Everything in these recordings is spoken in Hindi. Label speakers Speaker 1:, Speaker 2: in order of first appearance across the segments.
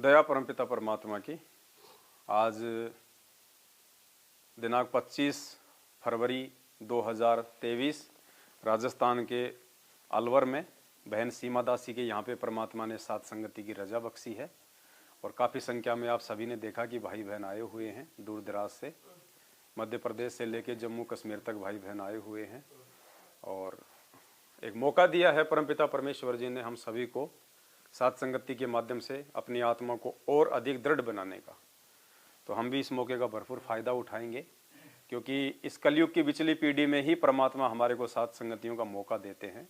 Speaker 1: दया परमपिता परमात्मा की। आज दिनांक 25 फरवरी 2023 राजस्थान के अलवर में बहन सीमा दासी के यहाँ पे परमात्मा ने सात संगति की रजा बख्शी है और काफ़ी संख्या में आप सभी ने देखा कि भाई बहन आए हुए हैं दूर दराज से, मध्य प्रदेश से लेके जम्मू कश्मीर तक भाई बहन आए हुए हैं और एक मौका दिया है परमपिता परमेश्वर जी ने हम सभी को सात संगति के माध्यम से अपनी आत्मा को और अधिक दृढ़ बनाने का। तो हम भी इस मौके का भरपूर फायदा उठाएंगे क्योंकि इस कलयुग की पिछली पीढ़ी में ही परमात्मा हमारे को सात संगतियों का मौका देते हैं,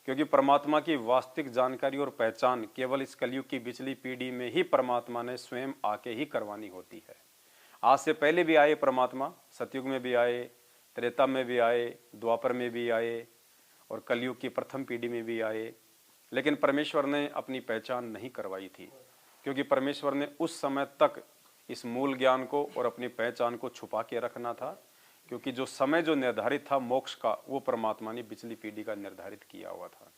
Speaker 1: क्योंकि परमात्मा की वास्तविक जानकारी और पहचान केवल इस कलयुग की पिछली पीढ़ी में ही परमात्मा ने स्वयं आके ही करवानी होती है। आज से पहले भी आए परमात्मा, सतयुग में भी आए, त्रेता में भी आए, द्वापर में भी आए और कलयुग की प्रथम पीढ़ी में भी आए, लेकिन परमेश्वर ने अपनी पहचान नहीं करवाई थी, क्योंकि परमेश्वर ने उस समय तक इस मूल ज्ञान को और अपनी पहचान को छुपा के रखना था, क्योंकि जो समय जो निर्धारित था मोक्ष का वो परमात्मा ने पिछली पीढ़ी का निर्धारित किया हुआ था।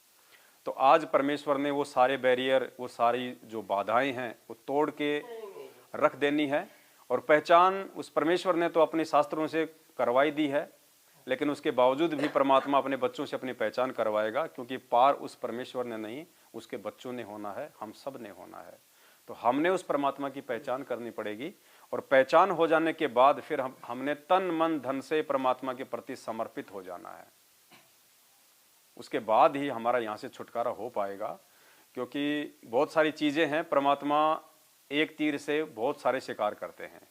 Speaker 1: तो आज परमेश्वर ने वो सारे बैरियर, वो सारी जो बाधाएं हैं वो तोड़ के रख देनी है और पहचान उस परमेश्वर ने तो अपने शास्त्रों से करवाई दी है, लेकिन उसके बावजूद भी परमात्मा अपने बच्चों से अपनी पहचान करवाएगा, क्योंकि पार उस परमेश्वर ने नहीं उसके बच्चों ने होना है, हम सब ने होना है। तो हमने उस परमात्मा की पहचान करनी पड़ेगी और पहचान हो जाने के बाद फिर हमने तन मन धन से परमात्मा के प्रति समर्पित हो जाना है। उसके बाद ही हमारा यहाँ से छुटकारा हो पाएगा, क्योंकि बहुत सारी चीज़ें हैं, परमात्मा एक तीर से बहुत सारे शिकार करते हैं।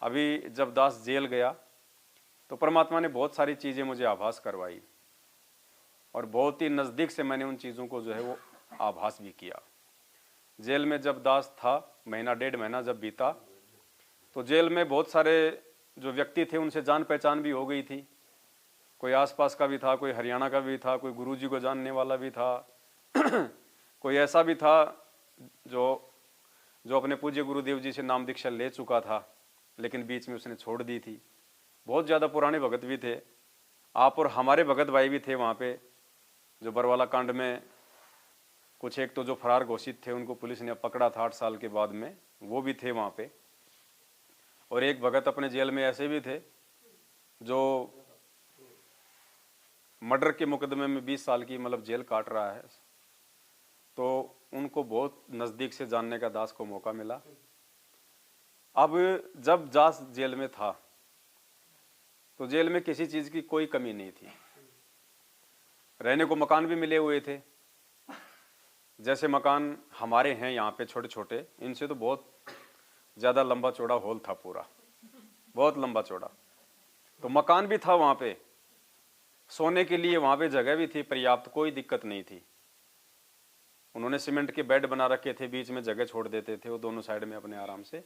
Speaker 1: अभी जब दास जेल गया तो परमात्मा ने बहुत सारी चीज़ें मुझे आभास करवाई और बहुत ही नज़दीक से मैंने उन चीज़ों को जो है वो आभास भी किया। जेल में जब दास था, महीना डेढ़ महीना जब बीता, तो जेल में बहुत सारे जो व्यक्ति थे उनसे जान पहचान भी हो गई थी। कोई आसपास का भी था, कोई हरियाणा का भी था, कोई गुरुजी को जानने वाला भी था कोई ऐसा भी था जो अपने पूज्य गुरुदेव जी से नाम दीक्षा ले चुका था, लेकिन बीच में उसने छोड़ दी थी। बहुत ज़्यादा पुराने भगत भी थे, आप और हमारे भगत भाई भी थे वहाँ पे, जो बरवाला कांड में कुछ एक तो जो फरार घोषित थे उनको पुलिस ने पकड़ा था 8 साल के बाद में, वो भी थे वहाँ पे। और एक भगत अपने जेल में ऐसे भी थे जो मर्डर के मुकदमे में 20 साल की मतलब जेल काट रहा है। तो उनको बहुत नज़दीक से जानने का दास को मौका मिला। अब जब दास जेल में था तो जेल में किसी चीज़ की कोई कमी नहीं थी, रहने को मकान भी मिले हुए थे। जैसे मकान हमारे हैं यहाँ पे छोटे छोटे, इनसे तो बहुत ज़्यादा लंबा चौड़ा हॉल था, पूरा बहुत लंबा चौड़ा। तो मकान भी था वहाँ पे, सोने के लिए वहाँ पे जगह भी थी पर्याप्त, कोई दिक्कत नहीं थी। उन्होंने सीमेंट के बेड बना रखे थे, बीच में जगह छोड़ देते थे वो दोनों साइड में अपने आराम से,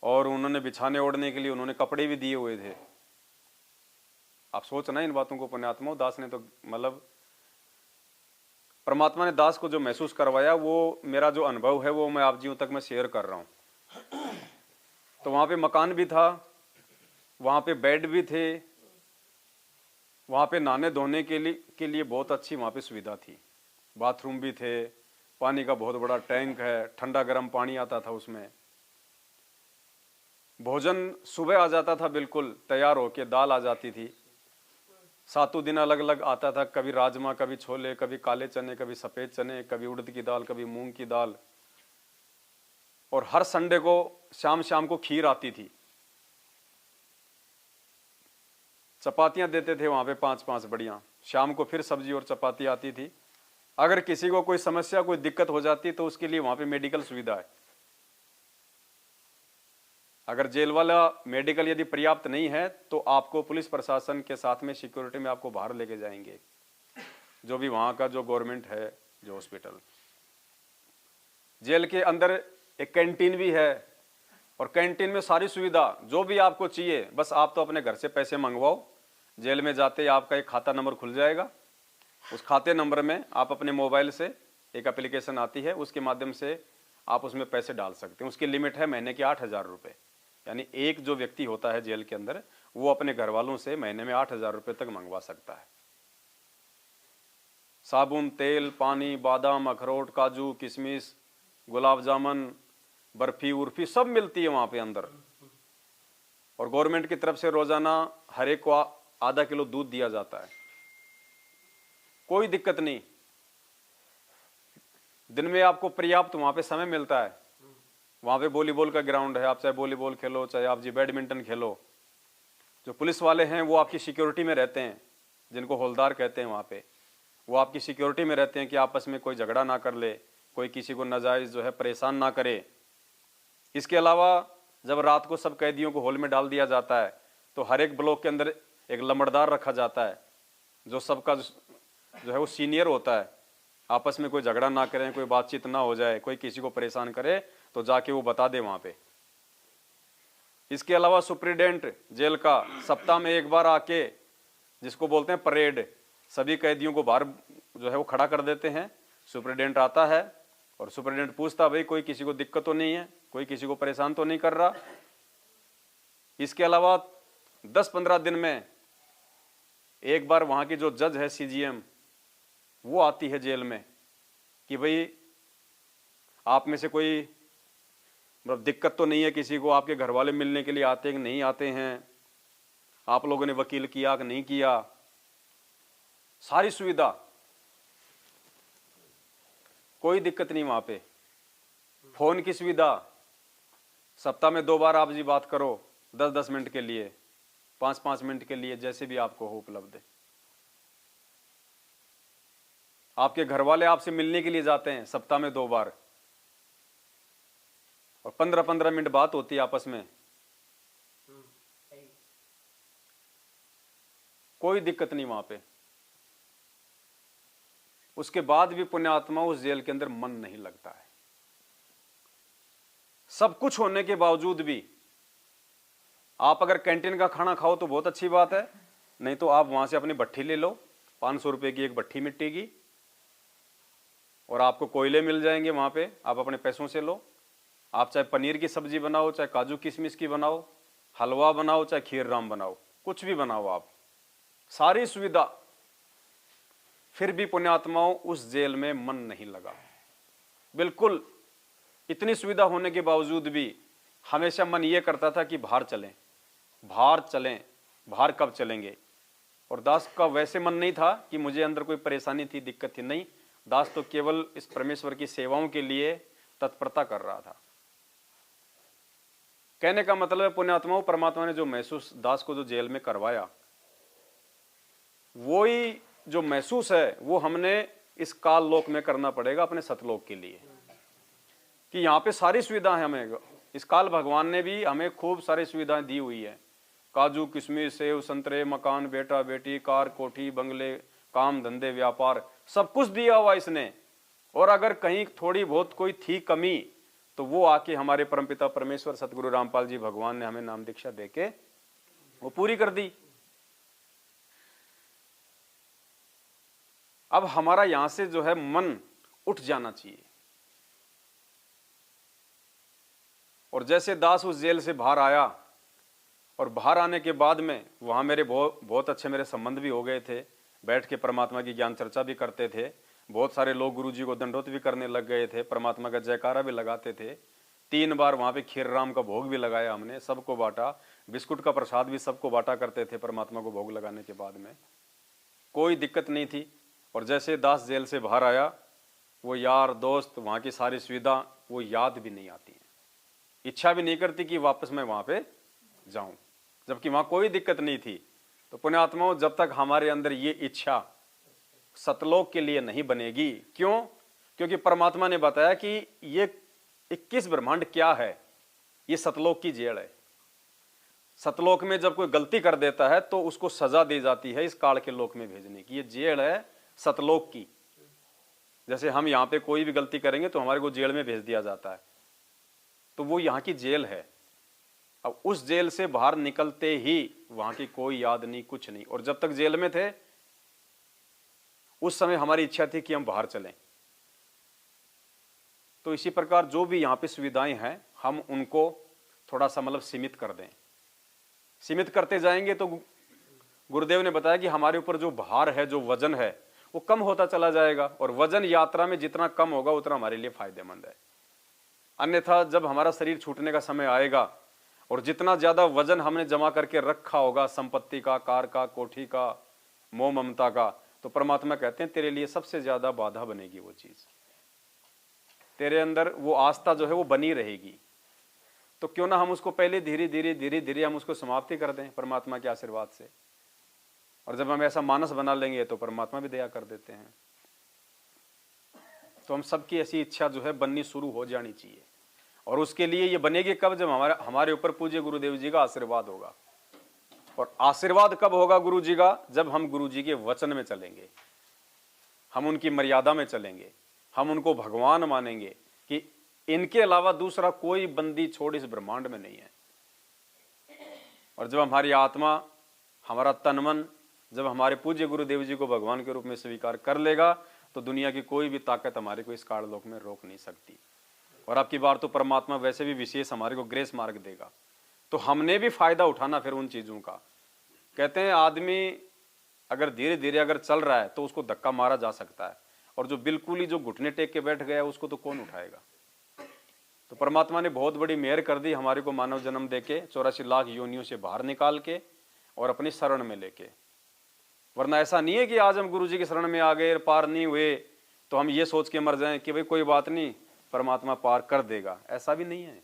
Speaker 1: और उन्होंने बिछाने ओढ़ने के लिए उन्होंने कपड़े भी दिए हुए थे। आप सोचना इन बातों को, पुण्यात्मा दास ने तो मतलब परमात्मा ने दास को जो महसूस करवाया, वो मेरा जो अनुभव है वो मैं आप जीवन तक मैं शेयर कर रहा हूँ। तो वहाँ पे मकान भी था, वहाँ पे बेड भी थे, वहाँ पे नहाने धोने के लिए बहुत अच्छी वहाँ पे सुविधा थी, बाथरूम भी थे, पानी का बहुत बड़ा टैंक है, ठंडा गर्म पानी आता था उसमें। भोजन सुबह आ जाता था बिल्कुल तैयार होके, दाल आ जाती थी, सातों दिन अलग अलग आता था, कभी राजमा, कभी छोले, कभी काले चने, कभी सफ़ेद चने, कभी उड़द की दाल, कभी मूंग की दाल। और हर संडे को शाम शाम को खीर आती थी, चपातियां देते थे वहाँ पे 5-5 बढ़िया, शाम को फिर सब्जी और चपाती आती थी। अगर किसी को कोई समस्या कोई दिक्कत हो जाती तो उसके लिए वहाँ पे मेडिकल सुविधा है। अगर जेल वाला मेडिकल यदि पर्याप्त नहीं है तो आपको पुलिस प्रशासन के साथ में सिक्योरिटी में आपको बाहर लेके जाएंगे, जो भी वहाँ का जो गवर्नमेंट है जो हॉस्पिटल। जेल के अंदर एक कैंटीन भी है और कैंटीन में सारी सुविधा जो भी आपको चाहिए, बस आप तो अपने घर से पैसे मंगवाओ, जेल में जाते ही आपका एक खाता नंबर खुल जाएगा। उस खाते नंबर में आप अपने मोबाइल से एक एप्लीकेशन आती है, उसके माध्यम से आप उसमें पैसे डाल सकते हैं। उसकी लिमिट है महीने के 8,000 रुपये, यानी एक जो व्यक्ति होता है जेल के अंदर वो अपने घर वालों से महीने में 8,000 रुपये तक मंगवा सकता है। साबुन, तेल, पानी, बादाम, अखरोट, काजू, किशमिश, गुलाब जामुन, बर्फी उर्फी सब मिलती है वहाँ पे अंदर। और गवर्नमेंट की तरफ से रोजाना हर एक को आधा किलो दूध दिया जाता है। कोई दिक्कत नहीं, दिन में आपको पर्याप्त वहाँ पे समय मिलता है। वहाँ पे वॉलीबॉल का ग्राउंड है, आप चाहे वॉलीबॉल खेलो, चाहे आप जी बैडमिंटन खेलो। जो पुलिस वाले हैं वो आपकी सिक्योरिटी में रहते हैं, जिनको हौलदार कहते हैं, वहाँ पे वो आपकी सिक्योरिटी में रहते हैं कि आपस में कोई झगड़ा ना कर ले, कोई किसी को नाजायज जो है परेशान ना करे। इसके अलावा जब रात को सब कैदियों को हॉल में डाल दिया जाता है तो हर एक ब्लॉक के अंदर एक लंबड़दार रखा जाता है, जो सबका जो है वो सीनियर होता है। आपस में कोई झगड़ा ना करें, कोई बातचीत ना हो जाए, कोई किसी को परेशान करे तो जाके वो बता दे वहाँ पे। इसके अलावा सुप्रिटेंडेंट जेल का सप्ताह में एक बार आके, जिसको बोलते हैं परेड, सभी कैदियों को बाहर जो है वो खड़ा कर देते हैं। सुप्रिटेंडेंट आता है और सुप्रिटेंडेंट पूछता, भाई कोई किसी को दिक्कत तो नहीं है, कोई किसी को परेशान तो नहीं कर रहा। इसके अलावा 10-15 दिन में एक बार वहाँ की जो जज है CGM, वो आती है जेल में कि भाई आप में से कोई मतलब दिक्कत तो नहीं है किसी को, आपके घर वाले मिलने के लिए आते हैं कि नहीं आते हैं, आप लोगों ने वकील किया कि नहीं किया, सारी सुविधा, कोई दिक्कत नहीं वहां पे। फोन की सुविधा, सप्ताह में 2 बार आप जी बात करो, 10-10 मिनट के लिए, 5-5 मिनट के लिए, जैसे भी आपको हो उपलब्ध है। आपके घर वाले आपसे मिलने के लिए जाते हैं सप्ताह में 2 बार, और 15-15 मिनट बात होती है आपस में। कोई दिक्कत नहीं वहां पे। उसके बाद भी पुण्यात्मा उस जेल के अंदर मन नहीं लगता है। सब कुछ होने के बावजूद भी आप अगर कैंटीन का खाना खाओ तो बहुत अच्छी बात है, नहीं तो आप वहां से अपनी भट्ठी ले लो, 500 रुपए की एक भट्ठी मिट्टी की, और आपको कोयले मिल जाएंगे वहां पे, आप अपने पैसों से लो। आप चाहे पनीर की सब्जी बनाओ, चाहे काजू किशमिश की बनाओ, हलवा बनाओ, चाहे खीर राम बनाओ, कुछ भी बनाओ आप, सारी सुविधा। फिर भी पुण्यात्माओं उस जेल में मन नहीं लगा, बिल्कुल। इतनी सुविधा होने के बावजूद भी हमेशा मन ये करता था कि बाहर चलें, बाहर चलें, बाहर कब चलेंगे। और दास का वैसे मन नहीं था कि मुझे अंदर कोई परेशानी थी, दिक्कत थी, नहीं। दास तो केवल इस परमेश्वर की सेवाओं के लिए तत्परता कर रहा था। कहने का मतलब है पुण्यात्माओं, परमात्मा ने जो महसूस दास को जो जेल में करवाया, वही जो महसूस है वो हमने इस काल लोक में करना पड़ेगा अपने सतलोक के लिए, कि यहाँ पे सारी सुविधाएं हमें, इस काल भगवान ने भी हमें खूब सारी सुविधाएं दी हुई है। काजू किशमिश सेव संतरे, मकान, बेटा बेटी, कार कोठी, बंगले, काम धंधे, व्यापार, सब कुछ दिया हुआ इसने। और अगर कहीं थोड़ी बहुत कोई थी कमी तो वो आके हमारे परमपिता परमेश्वर सतगुरु रामपाल जी भगवान ने हमें नाम दीक्षा देके वो पूरी कर दी। अब हमारा यहां से जो है मन उठ जाना चाहिए। और जैसे दास उस जेल से बाहर आया, और बाहर आने के बाद में वहां मेरे बहुत अच्छे मेरे संबंध भी हो गए थे, बैठ के परमात्मा की ज्ञान चर्चा भी करते थे। बहुत सारे लोग गुरु जी को दंडोत भी करने लग गए थे, परमात्मा का जयकारा भी लगाते थे। 3 बार वहां पे खीर राम का भोग भी लगाया हमने, सबको बांटा, बिस्कुट का प्रसाद भी सबको बांटा करते थे परमात्मा को भोग लगाने के बाद में, कोई दिक्कत नहीं थी। और जैसे दास जेल से बाहर आया, वो यार दोस्त, वहाँ की सारी सुविधा वो याद भी नहीं आती है, इच्छा भी नहीं करती कि वापस मैं वहाँ पे जाऊं, जबकि वहाँ कोई दिक्कत नहीं थी। तो पुण्यात्माओं, जब तक हमारे अंदर ये इच्छा सतलोक के लिए नहीं बनेगी, क्यों? क्योंकि परमात्मा ने बताया कि ये 21 ब्रह्मांड क्या है, ये सतलोक की जेल है। सतलोक में जब कोई गलती कर देता है तो उसको सजा दी जाती है इस काल के लोक में भेजने की। ये जेल है सतलोक की। जैसे हम यहाँ पे कोई भी गलती करेंगे तो हमारे को जेल में भेज दिया जाता है, तो वो यहाँ की जेल है। अब उस जेल से बाहर निकलते ही वहां की कोई याद नहीं, कुछ नहीं। और जब तक जेल में थे उस समय हमारी इच्छा थी कि हम बाहर चलें। तो इसी प्रकार जो भी यहाँ पे सुविधाएं हैं, हम उनको थोड़ा सा मतलब सीमित कर दें। सीमित करते जाएंगे तो गुरुदेव ने बताया कि हमारे ऊपर जो भार है, जो वजन है, वो कम होता चला जाएगा। और वजन यात्रा में जितना कम होगा उतना हमारे लिए फायदेमंद है। अन्यथा जब हमारा शरीर छूटने का समय आएगा और जितना ज्यादा वजन हमने जमा करके रखा होगा, संपत्ति का, कार का, कोठी का, मोह ममता का, तो परमात्मा कहते हैं तेरे लिए सबसे ज्यादा बाधा बनेगी वो चीज, तेरे अंदर वो आस्था जो है वो बनी रहेगी। तो क्यों ना हम उसको पहले धीरे धीरे धीरे धीरे हम उसको समाप्ति कर दें परमात्मा के आशीर्वाद से। और जब हम ऐसा मानस बना लेंगे तो परमात्मा भी दया कर देते हैं। तो हम सबकी ऐसी इच्छा जो है बननी शुरू हो जानी चाहिए। और उसके लिए ये बनेगी कब? जब हमारे ऊपर पूज्य गुरुदेव जी का आशीर्वाद होगा। और आशीर्वाद कब होगा गुरु जी का? जब हम गुरु जी के वचन में चलेंगे, हम उनकी मर्यादा में चलेंगे, हम उनको भगवान मानेंगे कि इनके अलावा दूसरा कोई बंदी छोड़ इस ब्रह्मांड में नहीं है। और जब हमारी आत्मा, हमारा तन मन जब हमारे पूज्य गुरुदेव जी को भगवान के रूप में स्वीकार कर लेगा तो दुनिया की कोई भी ताकत हमारे को इस काललोक में रोक नहीं सकती। और अब की बार तो परमात्मा वैसे भी विशेष हमारे को ग्रेस मार्ग देगा, तो हमने भी फायदा उठाना फिर उन चीजों का। कहते हैं आदमी अगर धीरे धीरे अगर चल रहा है तो उसको धक्का मारा जा सकता है, और जो बिल्कुल ही जो घुटने टेक के बैठ गया उसको तो कौन उठाएगा। तो परमात्मा ने बहुत बड़ी मेहर कर दी हमारे को मानव जन्म देके, 84 लाख योनियों से बाहर निकाल के और अपनी शरण में लेके। वरना ऐसा नहीं है कि आज हम गुरु जी की शरण में आ गए, पार नहीं हुए तो हम ये सोच के मर जाएं कि भाई कोई बात नहीं, परमात्मा पार कर देगा। ऐसा भी नहीं है।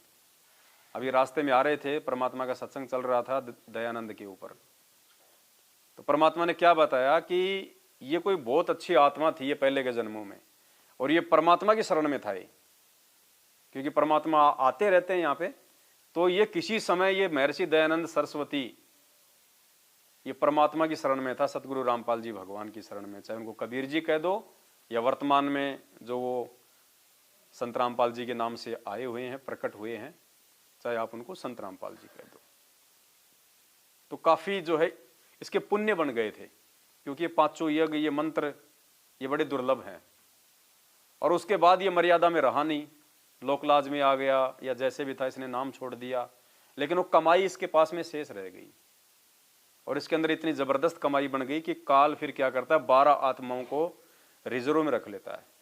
Speaker 1: अभी रास्ते में आ रहे थे, परमात्मा का सत्संग चल रहा था दयानंद के ऊपर, तो परमात्मा ने क्या बताया कि ये कोई बहुत अच्छी आत्मा थी ये पहले के जन्मों में, और ये परमात्मा की शरण में था ये, क्योंकि परमात्मा आते रहते हैं यहाँ पे। तो ये किसी समय ये महर्षि दयानंद सरस्वती ये परमात्मा की शरण में था, सतगुरु रामपाल जी भगवान की शरण में। चाहे उनको कबीर जी कह दो या वर्तमान में जो वो संत रामपाल जी के नाम से आए हुए हैं, प्रकट हुए हैं, चाहे आप उनको संत रामपाल जी कह दो। तो काफी जो है इसके पुण्य बन गए थे, क्योंकि ये पांचों यज्ञ, ये मंत्र, ये बड़े दुर्लभ हैं। और उसके बाद ये मर्यादा में रहा नहीं, लोकलाज में आ गया या जैसे भी था इसने नाम छोड़ दिया, लेकिन वो कमाई इसके पास में शेष रह गई। और इसके अंदर इतनी जबरदस्त कमाई बन गई कि काल फिर क्या करता है, 12 आत्माओं को रिजर्व में रख लेता है।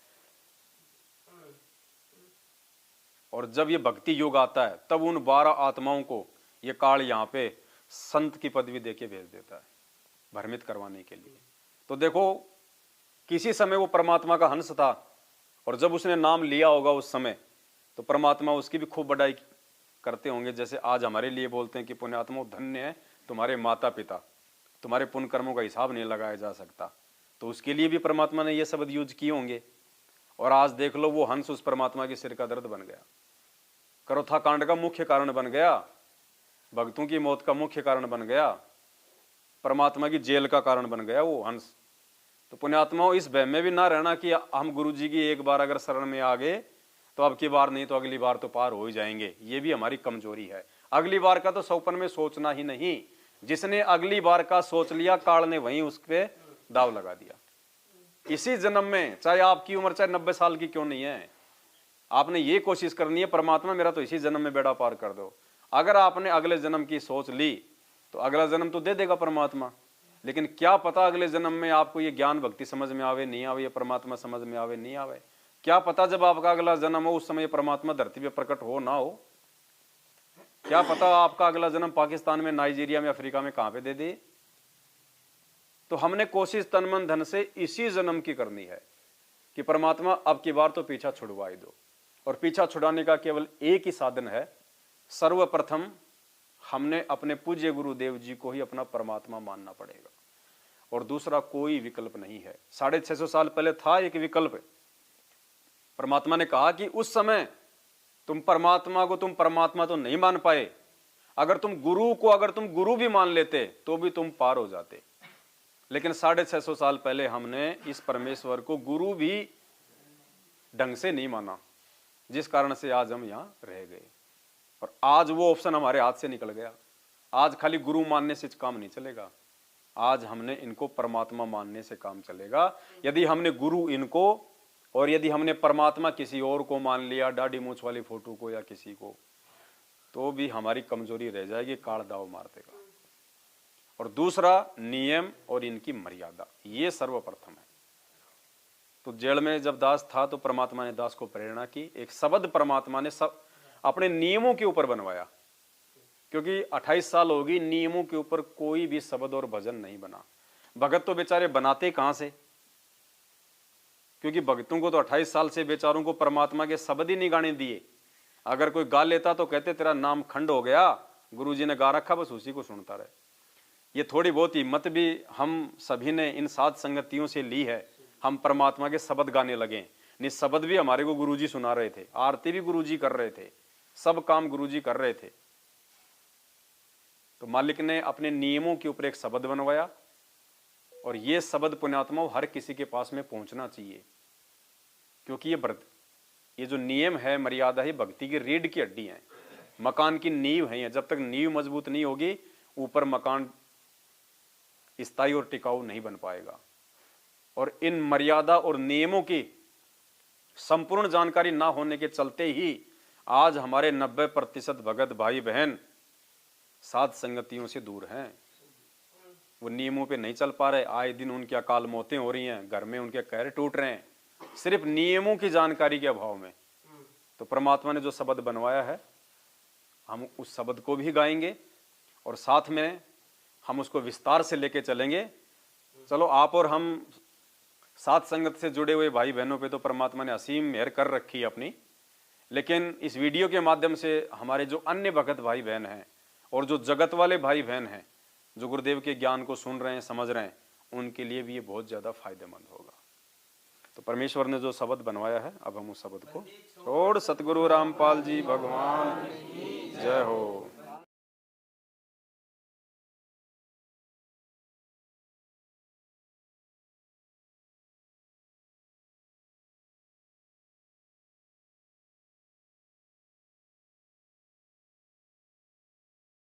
Speaker 1: और जब ये भक्ति योग आता है तब उन 12 आत्माओं को ये काल यहाँ पे संत की पदवी देके भेज देता है, भ्रमित करवाने के लिए। तो देखो किसी समय वो परमात्मा का हंस था, और जब उसने नाम लिया होगा उस समय तो परमात्मा उसकी भी खूब बड़ाई करते होंगे। जैसे आज हमारे लिए बोलते हैं कि पुण्यात्मा धन्य है तुम्हारे माता पिता, तुम्हारे पुण्य कर्मों का हिसाब नहीं लगाया जा सकता। तो उसके लिए भी परमात्मा ने ये शब्द यूज किए होंगे। और आज देख लो वो हंस उस परमात्मा के सिर का दर्द बन गया, करोथा कांड का मुख्य कारण बन गया, भक्तों की मौत का मुख्य कारण बन गया, परमात्मा की जेल का कारण बन गया वो हंस। तो पुण्यात्माओं इस भय में भी ना रहना कि हम गुरु जी की एक बार अगर शरण में आ गए तो अब की बार नहीं तो अगली बार तो पार हो ही जाएंगे। ये भी हमारी कमजोरी है। अगली बार का तो सौपन में सोचना ही नहीं, जिसने अगली बार का सोच लिया काल ने वहीं उस पे दाव लगा दिया। इसी जन्म में, चाहे आपकी उम्र चाहे 90 साल की क्यों नहीं है, आपने ये कोशिश करनी है परमात्मा मेरा तो इसी जन्म में बेड़ा पार कर दो। अगर आपने अगले जन्म की सोच ली तो अगला जन्म तो दे देगा परमात्मा, लेकिन क्या पता अगले जन्म में आपको ये ज्ञान भक्ति समझ में आवे नहीं आवे, ये परमात्मा समझ में आवे नहीं आवे। क्या पता जब आपका अगला जन्म हो उस समय परमात्मा धरती पे प्रकट हो ना हो। क्या पता आपका अगला जन्म पाकिस्तान में, नाइजीरिया में, अफ्रीका में कहां पे दे दे। तो हमने कोशिश तन मन धन से इसी जन्म की करनी है कि परमात्मा अब की बार तो पीछा छुड़वा ही दो। और पीछा छुड़ाने का केवल एक ही साधन है, सर्वप्रथम हमने अपने पूज्य गुरुदेव जी को ही अपना परमात्मा मानना पड़ेगा, और दूसरा कोई विकल्प नहीं है। 650 साल पहले था एक विकल्प। परमात्मा ने कहा कि उस समय तुम परमात्मा को तुम परमात्मा तो नहीं मान पाए, अगर तुम गुरु भी मान लेते तो भी तुम पार हो जाते। लेकिन 650 साल पहले हमने इस परमेश्वर को गुरु भी ढंग से नहीं माना, जिस कारण से आज हम यहां रह गए। और आज वो ऑप्शन हमारे हाथ से निकल गया। आज खाली गुरु मानने से काम नहीं चलेगा, आज हमने इनको परमात्मा मानने से काम चलेगा। यदि हमने गुरु इनको और यदि हमने परमात्मा किसी और को मान लिया, दाढ़ी मूछ वाली फोटो को या किसी को, तो भी हमारी कमजोरी रह जाएगी, काल दाव मार देगा। और दूसरा नियम और इनकी मर्यादा, ये सर्वप्रथम है। तो जेल में जब दास था तो परमात्मा ने दास को प्रेरणा की, एक शब्द परमात्मा ने सब अपने नियमों के ऊपर बनवाया, क्योंकि 28 साल होगी नियमों के ऊपर कोई भी शब्द और भजन नहीं बना। भगत तो बेचारे बनाते कहां से, क्योंकि भक्तों को तो 28 साल से बेचारों को परमात्मा के शब्द ही नहीं गाने दिए। अगर कोई गा लेता तो कहते तेरा नाम खंड हो गया, गुरुजी ने गा रखा, बस उसी को सुनता रहे। ये थोड़ी बहुत हिम्मत भी हम सभी ने इन साध संगतियों से ली है, हम परमात्मा के शब्द गाने लगे। नहीं, शब्द भी हमारे को गुरुजी सुना रहे थे, आरती भी गुरुजी कर रहे थे, सब काम गुरुजी कर रहे थे। तो मालिक ने अपने नियमों के ऊपर एक शब्द बनवाया, और ये शब्द पुण्यात्मा हर किसी के पास में पहुंचना चाहिए, क्योंकि ये जो नियम है, मर्यादा है, भक्ति की रीढ़ की हड्डी है, मकान की नींव है। जब तक नींव मजबूत नहीं होगी, ऊपर मकान स्थायी और टिकाऊ नहीं बन पाएगा। और इन मर्यादा और नियमों की संपूर्ण जानकारी ना होने के चलते ही आज हमारे 90% भगत भाई बहन साध संगतियों से दूर हैं। वो नियमों पे नहीं चल पा रहे, आए दिन उनकी अकाल मौतें हो रही हैं, घर में उनके कहर टूट रहे हैं, सिर्फ नियमों की जानकारी के अभाव में। तो परमात्मा ने जो शब्द बनवाया है, हम उस शब्द को भी गाएंगे और साथ में हम उसको विस्तार से लेके चलेंगे। चलो, आप और हम साध संगत से जुड़े हुए भाई बहनों पे तो परमात्मा ने असीम मेहर कर रखी है अपनी, लेकिन इस वीडियो के माध्यम से हमारे जो अन्य भगत भाई बहन हैं और जो जगत वाले भाई बहन हैं, जो गुरुदेव के ज्ञान को सुन रहे हैं, समझ रहे हैं, उनके लिए भी ये बहुत ज़्यादा फायदेमंद होगा। तो परमेश्वर ने जो शब्द बनवाया है, अब हम उस शब्द को छोड़। सतगुरु रामपाल जी भगवान जय हो।